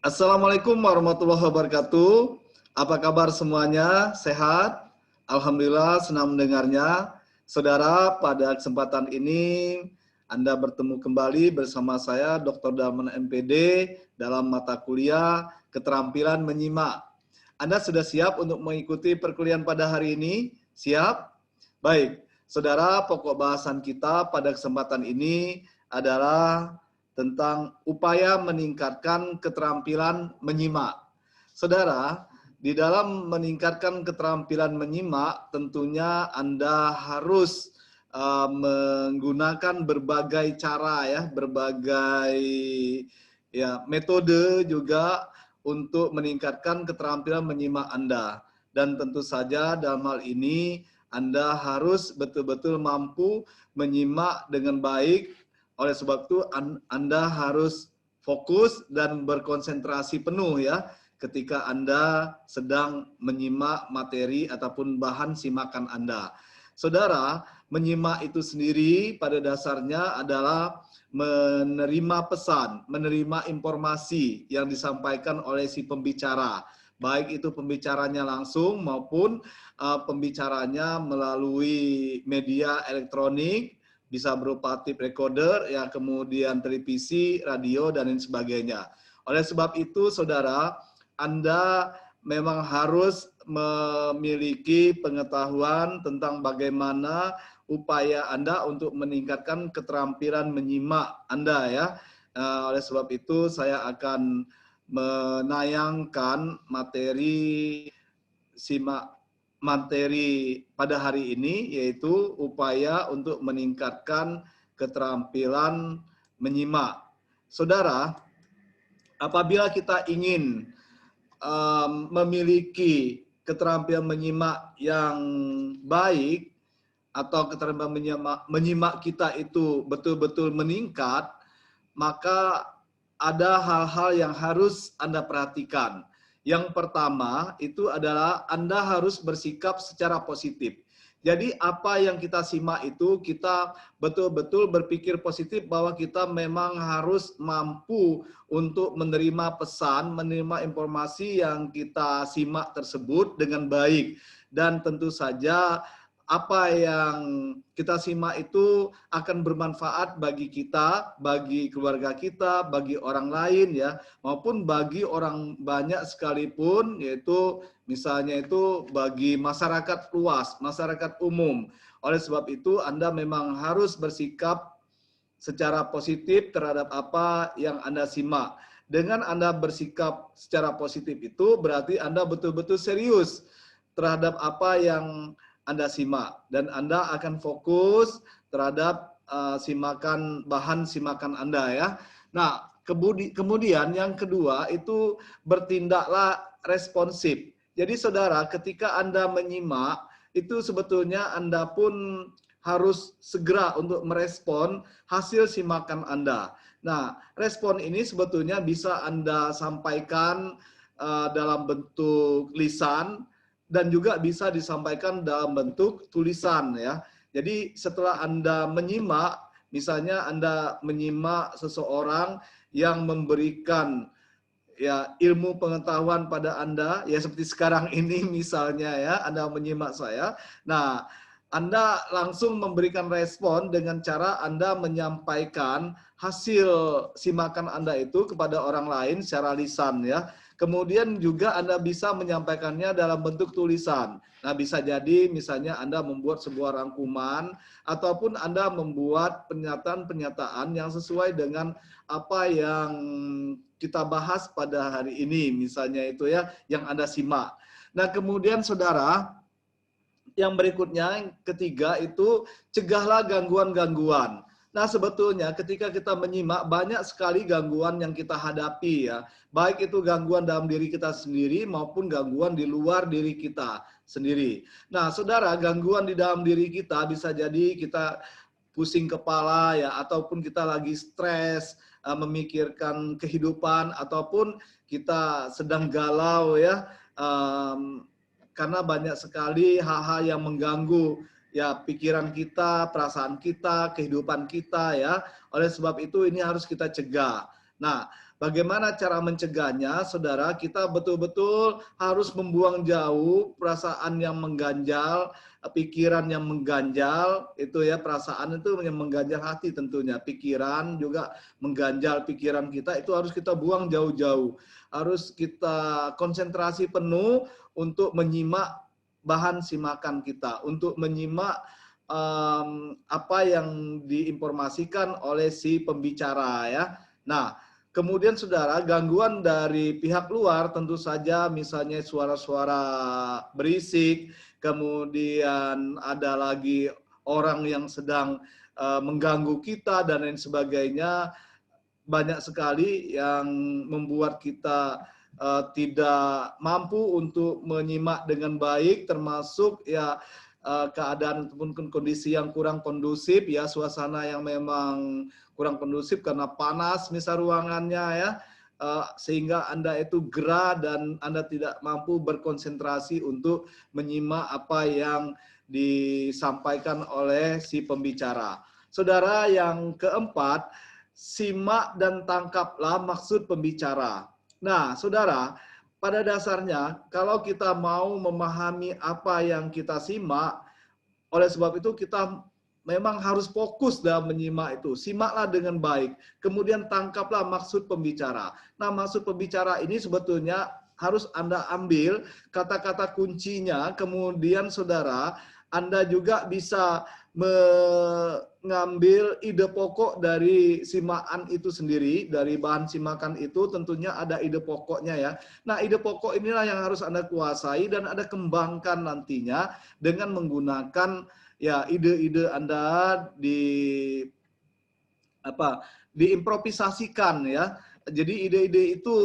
Assalamualaikum warahmatullahi wabarakatuh. Apa kabar semuanya? Sehat? Alhamdulillah, senang mendengarnya. Saudara, pada kesempatan ini Anda bertemu kembali bersama saya Dr. Dalman MPD dalam mata kuliah Keterampilan Menyimak. Anda sudah siap untuk mengikuti perkuliahan pada hari ini? Siap? Baik, saudara, pokok bahasan kita pada kesempatan ini adalah tentang upaya meningkatkan keterampilan menyimak. Saudara, di dalam meningkatkan keterampilan menyimak, tentunya Anda harus menggunakan berbagai cara ya, berbagai metode juga untuk meningkatkan keterampilan menyimak Anda. Dan tentu saja dalam hal ini Anda harus betul-betul mampu menyimak dengan baik. Oleh sebab itu Anda harus fokus dan berkonsentrasi penuh ya ketika Anda sedang menyimak materi ataupun bahan simakan Anda. Saudara, menyimak itu sendiri pada dasarnya adalah menerima pesan, menerima informasi yang disampaikan oleh si pembicara. Baik itu pembicaranya langsung maupun pembicaranya melalui media elektronik, bisa berupa tape recorder, ya kemudian televisi, radio, dan lain sebagainya. Oleh sebab itu, saudara, Anda memang harus memiliki pengetahuan tentang bagaimana upaya Anda untuk meningkatkan keterampilan menyimak Anda ya. Oleh sebab itu, saya akan menayangkan materi pada hari ini, yaitu upaya untuk meningkatkan keterampilan menyimak. Saudara, apabila kita ingin memiliki keterampilan menyimak yang baik atau keterampilan menyimak kita itu betul-betul meningkat, maka ada hal-hal yang harus Anda perhatikan. Yang pertama itu adalah Anda harus bersikap secara positif. Jadi apa yang kita simak itu kita betul-betul berpikir positif bahwa kita memang harus mampu untuk menerima pesan, menerima informasi yang kita simak tersebut dengan baik. Dan tentu saja apa yang kita simak itu akan bermanfaat bagi kita, bagi keluarga kita, bagi orang lain ya, maupun bagi orang banyak sekalipun, yaitu misalnya itu bagi masyarakat luas, masyarakat umum. Oleh sebab itu Anda memang harus bersikap secara positif terhadap apa yang Anda simak. Dengan Anda bersikap secara positif itu berarti Anda betul-betul serius terhadap apa yang Anda simak, dan Anda akan fokus terhadap bahan simakan Anda ya. Nah, kemudian yang kedua itu bertindaklah responsif. Jadi saudara, ketika Anda menyimak, itu sebetulnya Anda pun harus segera untuk merespon hasil simakan Anda. Nah, respon ini sebetulnya bisa Anda sampaikan dalam bentuk lisan, dan juga bisa disampaikan dalam bentuk tulisan ya. Jadi setelah Anda menyimak, misalnya Anda menyimak seseorang yang memberikan ya ilmu pengetahuan pada Anda, ya seperti sekarang ini misalnya ya, Anda menyimak saya. Nah, Anda langsung memberikan respon dengan cara Anda menyampaikan hasil simakan Anda itu kepada orang lain secara lisan ya. Kemudian juga Anda bisa menyampaikannya dalam bentuk tulisan. Nah, bisa jadi misalnya Anda membuat sebuah rangkuman ataupun Anda membuat pernyataan-pernyataan yang sesuai dengan apa yang kita bahas pada hari ini, misalnya itu ya, yang Anda simak. Nah, kemudian saudara, yang berikutnya, yang ketiga itu cegahlah gangguan-gangguan. Nah, sebetulnya ketika kita menyimak banyak sekali gangguan yang kita hadapi ya. Baik itu gangguan dalam diri kita sendiri maupun gangguan di luar diri kita sendiri. Nah, saudara, gangguan di dalam diri kita bisa jadi kita pusing kepala ya, ataupun kita lagi stres memikirkan kehidupan, ataupun kita sedang galau ya, karena banyak sekali hal-hal yang mengganggu ya pikiran kita, perasaan kita, kehidupan kita ya. Oleh sebab itu ini harus kita cegah. Nah, bagaimana cara mencegahnya, saudara? Kita betul-betul harus membuang jauh perasaan yang mengganjal, pikiran yang mengganjal, itu ya, perasaan itu yang mengganjal hati tentunya. Pikiran juga mengganjal pikiran kita, itu harus kita buang jauh-jauh. Harus kita konsentrasi penuh untuk menyimak bahan simakan kita, untuk menyimak apa yang diinformasikan oleh si pembicara ya. Nah, kemudian saudara, gangguan dari pihak luar tentu saja misalnya suara-suara berisik, kemudian ada lagi orang yang sedang mengganggu kita dan lain sebagainya. Banyak sekali yang membuat kita tidak mampu untuk menyimak dengan baik, termasuk ya keadaan ataupun kondisi yang kurang kondusif ya, suasana yang memang kurang kondusif karena panas misal ruangannya ya, sehingga Anda itu gerah dan Anda tidak mampu berkonsentrasi untuk menyimak apa yang disampaikan oleh si pembicara. Saudara, yang keempat, simak dan tangkaplah maksud pembicara. Nah, saudara, pada dasarnya kalau kita mau memahami apa yang kita simak, oleh sebab itu kita memang harus fokus dalam menyimak itu. Simaklah dengan baik. Kemudian tangkaplah maksud pembicara. Nah, maksud pembicara ini sebetulnya harus Anda ambil kata-kata kuncinya. Kemudian saudara, Anda juga bisa mengambil ide pokok dari simakan itu sendiri, dari bahan simakan itu tentunya ada ide pokoknya ya. Nah, ide pokok inilah yang harus Anda kuasai dan Anda kembangkan nantinya dengan menggunakan ya ide-ide Anda diimprovisasikan ya. Jadi ide-ide itu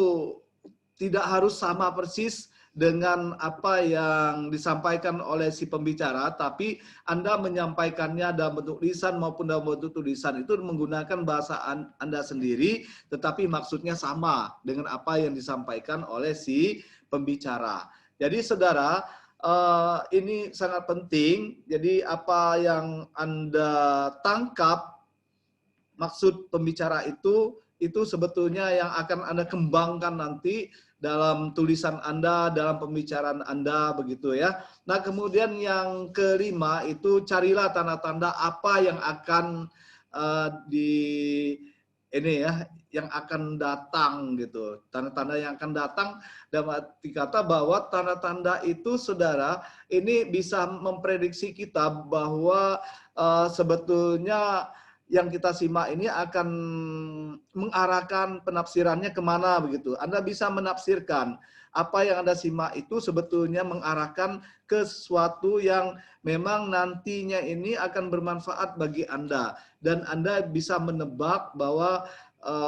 tidak harus sama persis dengan apa yang disampaikan oleh si pembicara, tapi Anda menyampaikannya dalam bentuk lisan maupun dalam bentuk tulisan itu menggunakan bahasa Anda sendiri, tetapi maksudnya sama dengan apa yang disampaikan oleh si pembicara. Jadi saudara, ini sangat penting. Jadi apa yang Anda tangkap maksud pembicara itu sebetulnya yang akan Anda kembangkan nanti dalam tulisan Anda, dalam pembicaraan Anda, begitu ya. Nah, kemudian yang kelima itu carilah tanda-tanda apa yang akan yang akan datang gitu. Tanda-tanda yang akan datang dalam arti kata bahwa tanda-tanda itu saudara ini bisa memprediksi kita bahwa sebetulnya yang kita simak ini akan mengarahkan penafsirannya kemana begitu. Anda bisa menafsirkan apa yang Anda simak itu sebetulnya mengarahkan ke sesuatu yang memang nantinya ini akan bermanfaat bagi Anda. Dan Anda bisa menebak bahwa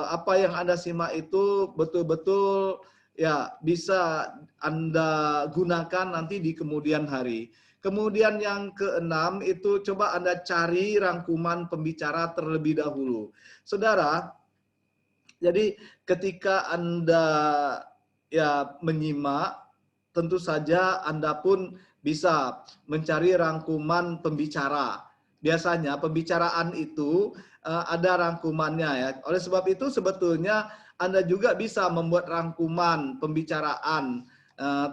apa yang Anda simak itu betul-betul ya bisa Anda gunakan nanti di kemudian hari. Kemudian yang keenam itu coba Anda cari rangkuman pembicara terlebih dahulu. Saudara, jadi ketika Anda ya menyimak, tentu saja Anda pun bisa mencari rangkuman pembicara. Biasanya pembicaraan itu ada rangkumannya ya. Oleh sebab itu sebetulnya Anda juga bisa membuat rangkuman pembicaraan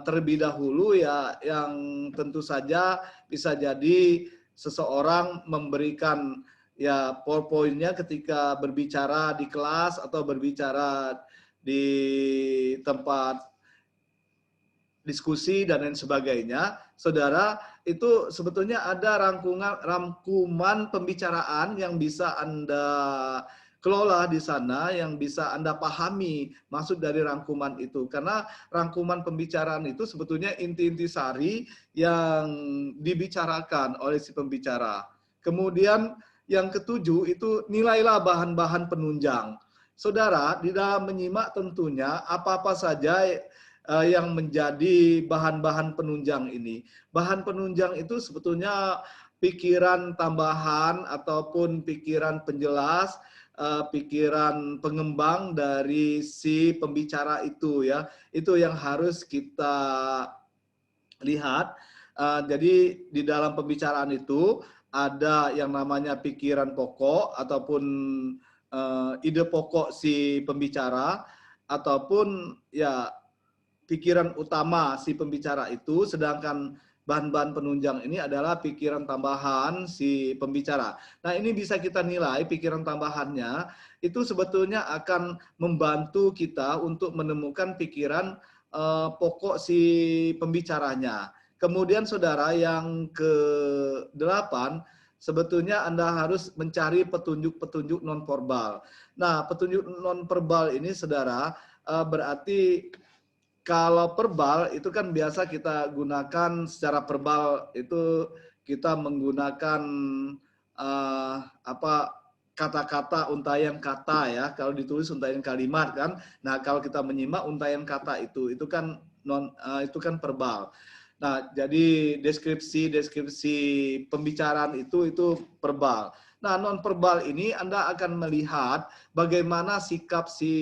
terlebih dahulu ya, yang tentu saja bisa jadi seseorang memberikan ya powerpointnya ketika berbicara di kelas atau berbicara di tempat diskusi dan lain sebagainya. Saudara, itu sebetulnya ada rangkuman pembicaraan yang bisa Anda kelola di sana, yang bisa Anda pahami maksud dari rangkuman itu. Karena rangkuman pembicaraan itu sebetulnya inti-inti sari yang dibicarakan oleh si pembicara. Kemudian yang ketujuh itu nilailah bahan-bahan penunjang. Saudara, di dalam menyimak tentunya apa-apa saja yang menjadi bahan-bahan penunjang ini. Bahan penunjang itu sebetulnya pikiran tambahan ataupun pikiran penjelas, pikiran pengembang dari si pembicara itu ya. Itu yang harus kita lihat. Jadi di dalam pembicaraan itu ada yang namanya pikiran pokok ataupun ide pokok si pembicara ataupun ya pikiran utama si pembicara itu, sedangkan bahan-bahan penunjang ini adalah pikiran tambahan si pembicara. Nah, ini bisa kita nilai pikiran tambahannya itu sebetulnya akan membantu kita untuk menemukan pikiran pokok si pembicaranya. Kemudian saudara, yang ke-8, sebetulnya Anda harus mencari petunjuk-petunjuk non-verbal. Nah, petunjuk non-verbal ini saudara berarti kalau verbal itu kan biasa kita gunakan secara verbal, itu kita menggunakan kata-kata, untaian kata ya. Kalau ditulis untaian kalimat kan. Nah, kalau kita menyimak untaian kata itu kan itu kan verbal. Nah, jadi deskripsi pembicaraan itu verbal. Nah, non verbal ini Anda akan melihat bagaimana sikap si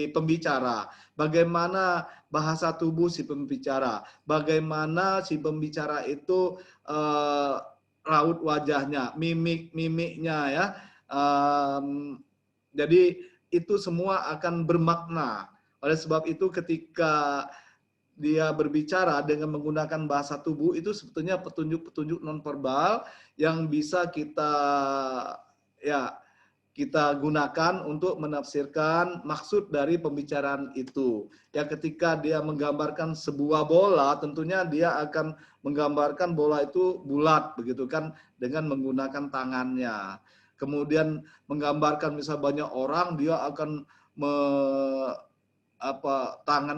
pembicara, bagaimana bahasa tubuh si pembicara, bagaimana si pembicara itu raut wajahnya, mimiknya ya. Jadi itu semua akan bermakna. Oleh sebab itu ketika dia berbicara dengan menggunakan bahasa tubuh itu sebetulnya petunjuk-petunjuk nonverbal yang bisa kita gunakan untuk menafsirkan maksud dari pembicaraan itu. Ya, ketika dia menggambarkan sebuah bola, tentunya dia akan menggambarkan bola itu bulat begitu kan, dengan menggunakan tangannya. Kemudian menggambarkan misal banyak orang, dia akan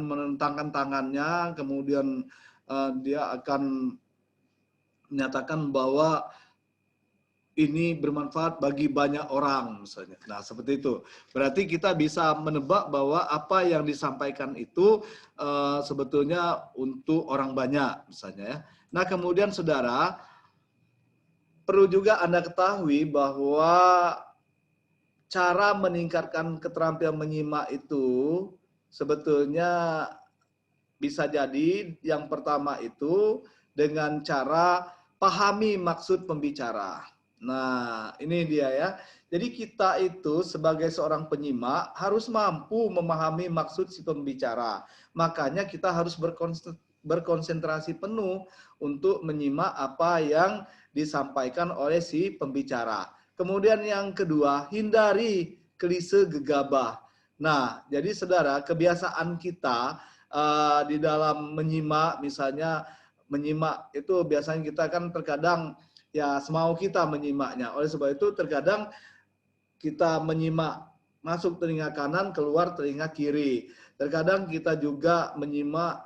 menentangkan tangannya, kemudian dia akan menyatakan bahwa ini bermanfaat bagi banyak orang misalnya. Nah, seperti itu. Berarti kita bisa menebak bahwa apa yang disampaikan itu sebetulnya untuk orang banyak misalnya ya. Nah, kemudian saudara, perlu juga Anda ketahui bahwa cara meningkatkan keterampilan menyimak itu sebetulnya bisa jadi yang pertama itu dengan cara pahami maksud pembicara. Nah, ini dia ya. Jadi kita itu sebagai seorang penyimak harus mampu memahami maksud si pembicara. Makanya kita harus berkonsentrasi penuh untuk menyimak apa yang disampaikan oleh si pembicara. Kemudian yang kedua, hindari klise gegabah. Nah, jadi saudara, kebiasaan kita di dalam menyimak, misalnya menyimak itu biasanya kita kan terkadang ya semau kita menyimaknya. Oleh sebab itu terkadang kita menyimak masuk telinga kanan, keluar telinga kiri. Terkadang kita juga menyimak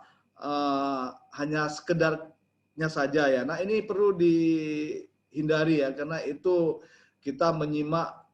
hanya sekedarnya saja ya. Nah, ini perlu dihindari ya, karena itu kita menyimak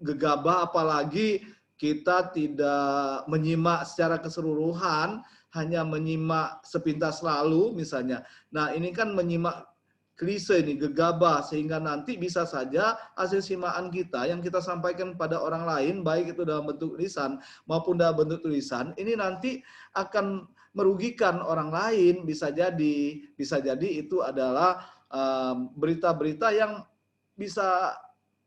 gegabah, apalagi kita tidak menyimak secara keseluruhan, hanya menyimak sepintas lalu misalnya. Nah, ini kan menyimak klise ini, gegabah, sehingga nanti bisa saja hasil simaan kita yang kita sampaikan pada orang lain, baik itu dalam bentuk lisan maupun dalam bentuk tulisan, ini nanti akan merugikan orang lain. Bisa jadi itu adalah berita-berita yang bisa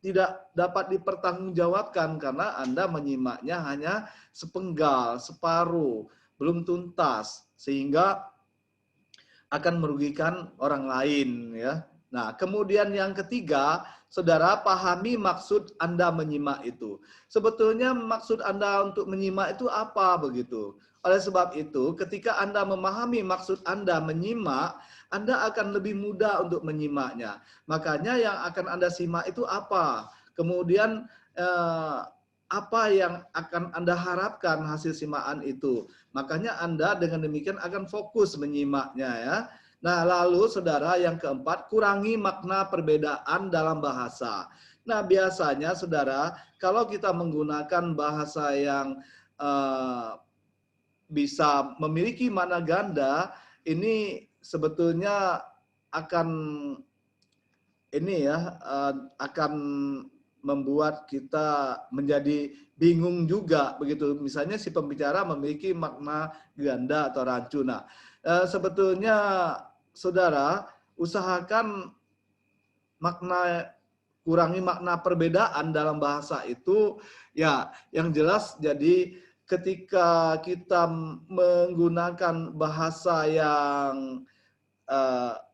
tidak dapat dipertanggungjawabkan karena Anda menyimaknya hanya sepenggal, separuh, belum tuntas, sehingga akan merugikan orang lain ya. Nah, kemudian yang ketiga, saudara pahami maksud Anda menyimak itu. Sebetulnya maksud Anda untuk menyimak itu apa begitu? Oleh sebab itu, ketika Anda memahami maksud Anda menyimak, Anda akan lebih mudah untuk menyimaknya. Makanya yang akan Anda simak itu apa? Kemudian apa yang akan Anda harapkan hasil simaan itu. Makanya Anda dengan demikian akan fokus menyimaknya ya. Nah, lalu saudara yang keempat, kurangi makna perbedaan dalam bahasa. Nah, biasanya saudara, kalau kita menggunakan bahasa yang bisa memiliki makna ganda, ini sebetulnya akan akan membuat kita menjadi bingung juga begitu. Misalnya si pembicara memiliki makna ganda atau rancu. Nah, sebetulnya saudara usahakan makna kurangi makna perbedaan dalam bahasa itu, ya yang jelas jadi ketika kita menggunakan bahasa yang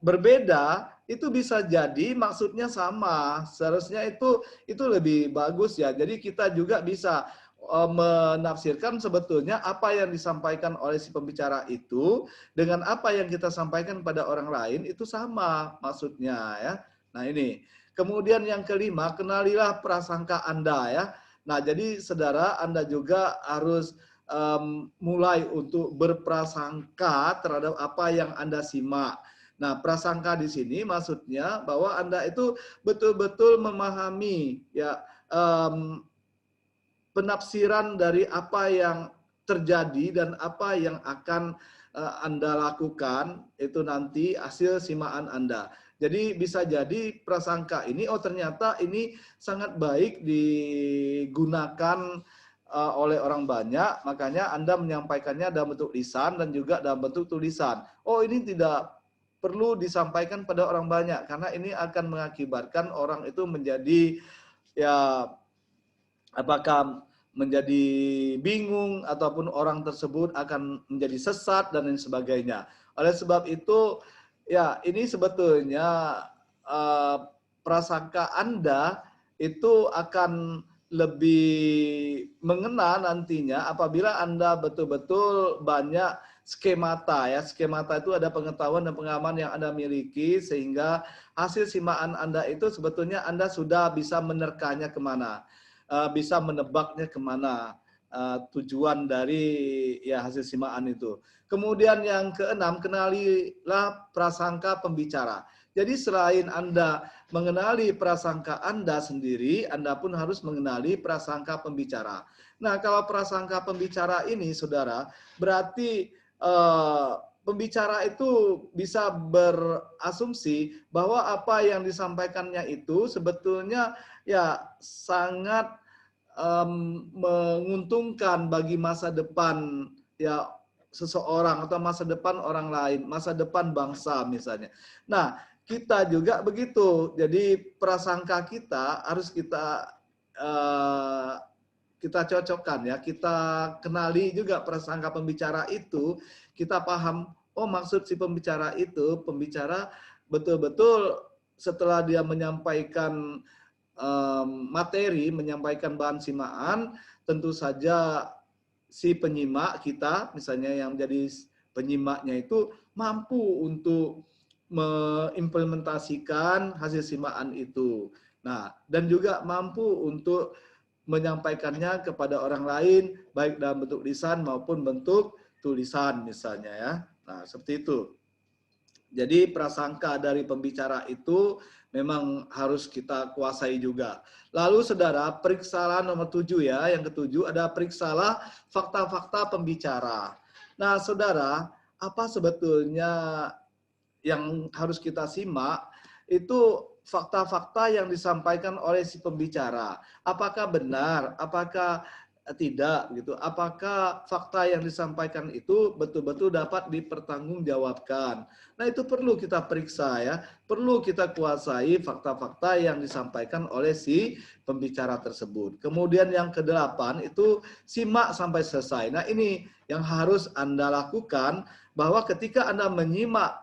berbeda, itu bisa jadi maksudnya sama. Seharusnya itu lebih bagus ya. Jadi kita juga bisa menafsirkan sebetulnya apa yang disampaikan oleh si pembicara itu dengan apa yang kita sampaikan pada orang lain itu sama maksudnya ya. Nah ini. Kemudian yang kelima, kenalilah prasangka Anda ya. Nah jadi saudara Anda juga harus mulai untuk berprasangka terhadap apa yang Anda simak. Nah, prasangka di sini maksudnya bahwa Anda itu betul-betul memahami ya penafsiran dari apa yang terjadi dan apa yang akan Anda lakukan itu nanti hasil simaan Anda. Jadi bisa jadi prasangka ini, oh ternyata ini sangat baik digunakan oleh orang banyak, makanya Anda menyampaikannya dalam bentuk lisan dan juga dalam bentuk tulisan. Oh ini tidak perlu disampaikan pada orang banyak, karena ini akan mengakibatkan orang itu menjadi ya apakah menjadi bingung ataupun orang tersebut akan menjadi sesat dan lain sebagainya. Oleh sebab itu ya ini sebetulnya prasangka Anda itu akan lebih mengena nantinya apabila Anda betul-betul banyak skemata ya. Skemata itu ada pengetahuan dan pengalaman yang Anda miliki sehingga hasil simaan Anda itu sebetulnya Anda sudah bisa menerkanya kemana. Bisa menebaknya kemana tujuan dari ya hasil simaan itu. Kemudian yang keenam, kenalilah prasangka pembicara. Jadi selain Anda mengenali prasangka Anda sendiri, Anda pun harus mengenali prasangka pembicara. Nah, kalau prasangka pembicara ini, saudara, berarti pembicara itu bisa berasumsi bahwa apa yang disampaikannya itu sebetulnya ya sangat menguntungkan bagi masa depan ya seseorang atau masa depan orang lain, masa depan bangsa misalnya. Nah, kita juga begitu. Jadi prasangka kita harus kita cocokkan ya, kita kenali juga prasangka pembicara itu, kita paham, oh maksud si pembicara itu, pembicara betul-betul setelah dia menyampaikan materi, menyampaikan bahan simaan, tentu saja si penyimak kita, misalnya yang menjadi penyimaknya itu mampu untuk mengimplementasikan hasil simaan itu. Nah, dan juga mampu untuk menyampaikannya kepada orang lain, baik dalam bentuk lisan maupun bentuk tulisan misalnya ya. Nah, seperti itu. Jadi prasangka dari pembicara itu memang harus kita kuasai juga. Lalu saudara, periksalah nomor 7 ya. Yang ketujuh ada periksalah fakta-fakta pembicara. Nah saudara, apa sebetulnya yang harus kita simak? Itu fakta-fakta yang disampaikan oleh si pembicara. Apakah benar? Apakah tidak gitu? Apakah fakta yang disampaikan itu betul-betul dapat dipertanggungjawabkan? Nah, itu perlu kita periksa ya. Perlu kita kuasai fakta-fakta yang disampaikan oleh si pembicara tersebut. Kemudian yang kedelapan itu simak sampai selesai. Nah, ini yang harus Anda lakukan bahwa ketika Anda menyimak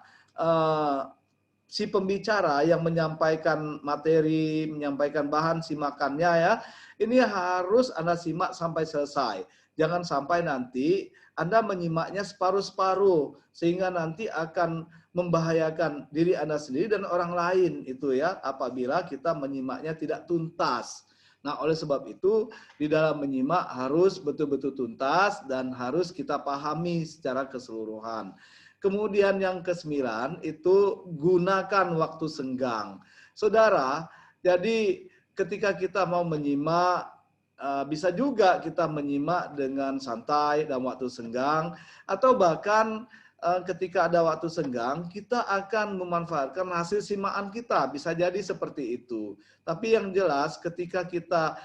si pembicara yang menyampaikan materi, menyampaikan bahan simakannya ya, ini harus Anda simak sampai selesai. Jangan sampai nanti Anda menyimaknya separuh-separuh sehingga nanti akan membahayakan diri Anda sendiri dan orang lain itu ya apabila kita menyimaknya tidak tuntas. Nah, oleh sebab itu di dalam menyimak harus betul-betul tuntas dan harus kita pahami secara keseluruhan. Kemudian yang ke-9 itu gunakan waktu senggang. Saudara, jadi ketika kita mau menyimak, bisa juga kita menyimak dengan santai dalam waktu senggang, atau bahkan ketika ada waktu senggang, kita akan memanfaatkan hasil simaan kita. Bisa jadi seperti itu. Tapi yang jelas ketika kita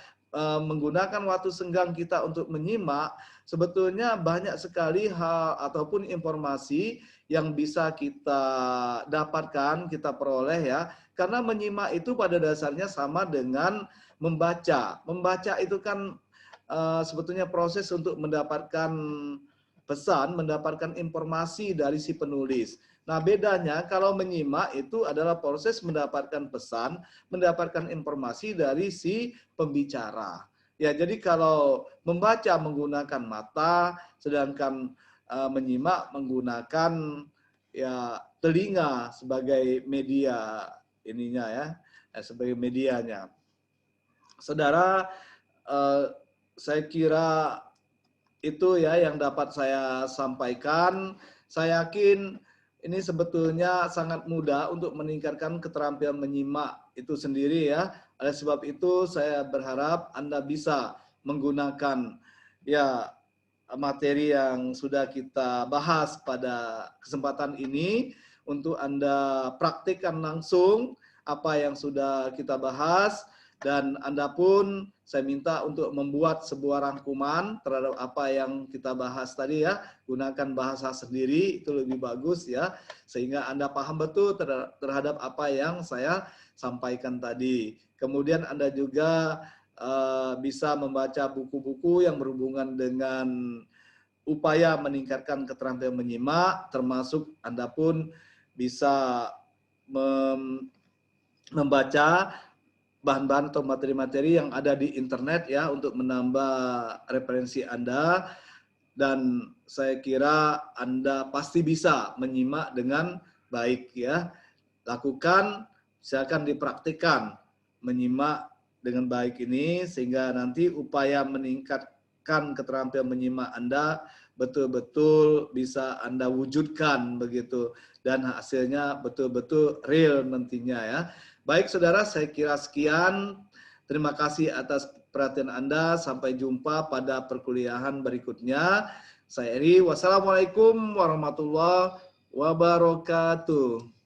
menggunakan waktu senggang kita untuk menyimak, sebetulnya banyak sekali hal ataupun informasi yang bisa kita dapatkan, kita peroleh ya, Karena menyimak itu pada dasarnya sama dengan membaca. Membaca itu kan sebetulnya proses untuk mendapatkan pesan, mendapatkan informasi dari si penulis. Nah, bedanya kalau menyimak itu adalah proses mendapatkan pesan, mendapatkan informasi dari si pembicara. Ya, jadi kalau membaca menggunakan mata, sedangkan menyimak menggunakan ya telinga sebagai media ininya ya, sebagai medianya. Saudara, saya kira itu ya yang dapat saya sampaikan. Saya yakin ini sebetulnya sangat mudah untuk meningkatkan keterampilan menyimak itu sendiri ya. Oleh sebab itu saya berharap Anda bisa menggunakan ya materi yang sudah kita bahas pada kesempatan ini untuk Anda praktikkan langsung apa yang sudah kita bahas, dan Anda pun saya minta untuk membuat sebuah rangkuman terhadap apa yang kita bahas tadi ya. Gunakan bahasa sendiri, itu lebih bagus ya, sehingga Anda paham betul terhadap apa yang saya sampaikan tadi. Kemudian Anda juga bisa membaca buku-buku yang berhubungan dengan upaya meningkatkan keterampilan menyimak, termasuk Anda pun bisa membaca bahan-bahan atau materi-materi yang ada di internet ya untuk menambah referensi Anda, dan saya kira Anda pasti bisa menyimak dengan baik ya. Lakukan, silakan dipraktikkan menyimak dengan baik ini sehingga nanti upaya meningkatkan keterampilan menyimak Anda betul-betul bisa Anda wujudkan begitu, dan hasilnya betul-betul real nantinya ya. Baik saudara, saya kira sekian. Terima kasih atas perhatian Anda. Sampai jumpa pada perkuliahan berikutnya. Saya Eri. Wassalamualaikum warahmatullahi wabarakatuh.